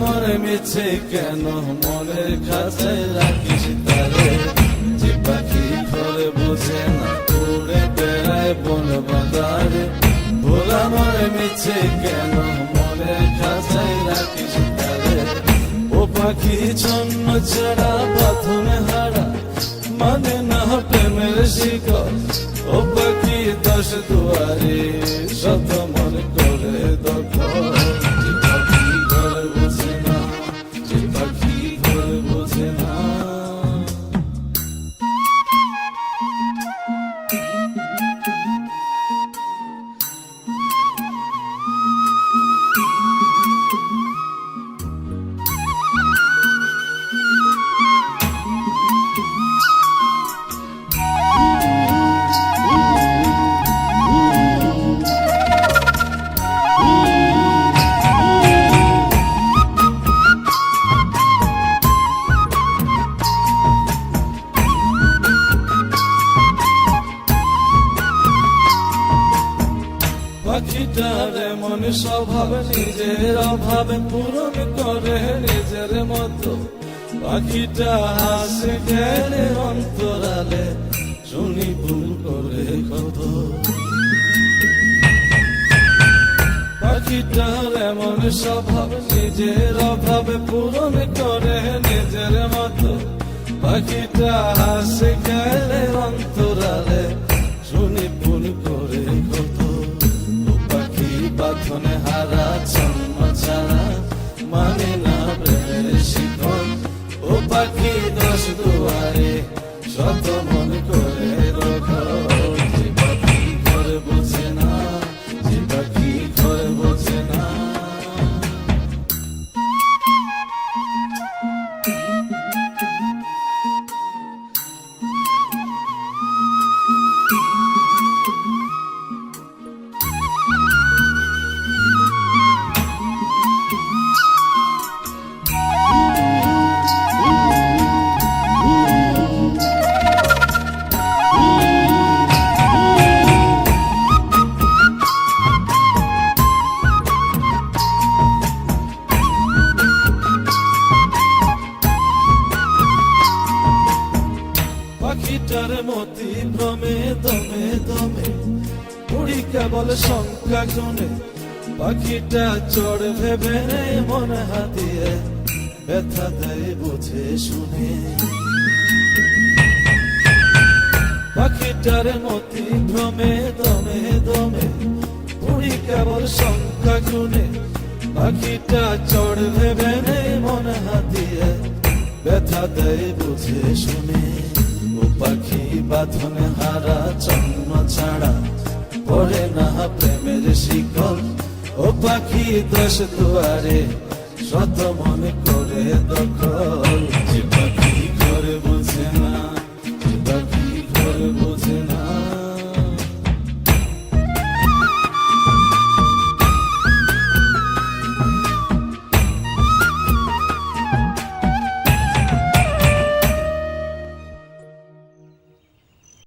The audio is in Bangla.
মনে মিছে কেন মনের খাঁচায় রাখিস তারে, যে পাখি ঘরে বোঝে না উড়ে বেড়ায় বন বাজারে। ভোলা মনে মিছে কেন মনের খাঁচায় রাখিস তারে, ও পাখি ছন্ন ছাড়া বাঁধনে হারা মানে না প্রেমের শিকল। ও পাখি দশ দুয়ারে শত মন করে দখল, যে পাখি ঘরে বোঝে না, যে পাখি ঘরে বোঝে না। পাখিটার এমন স্বভাব নিজের অভাবে পূরণ করে নিজের মতো। পাখিটা হাসে গেলে অন্তরালে শুনি ভুল করে কত। পাখিটার এমন স্বভাব নিজের অভাবে পূরণ করে নিজের মতো। পাখিটা হাসে গেলে অন্তরালে শুনি ভুল করে কত। বাঁধনে হারা জন্ম ছাড়া মানে না প্রেমের শিকল। ও পাখি দশ দুয়ারে শত মন করে দখল, যে পাখি ঘরে বোঝে না, যে পাখি ঘরে বোঝে না। পাখিটার মতি ভ্রমে দমে দমে উড়ি কেবল শঙ্কা গুনে। পাখিটা চড় ভেবে মন হাতিয়ে ব্যথা দেয় বুঝে শুনে। পাখিটার মতি ভ্রমে দমে দমে উড়ি কেবল শঙ্কা গুনে। পাখিটা চড় ভেবে মন হাতিয়ে ব্যথা দেয় বুঝে শুনে। ও পাখি বাঁধনে হারা জন্ম ছাড়া পড়ে না প্রেমের শিকল। ও পাখি দশ দুয়ারে শত মন করে দখল।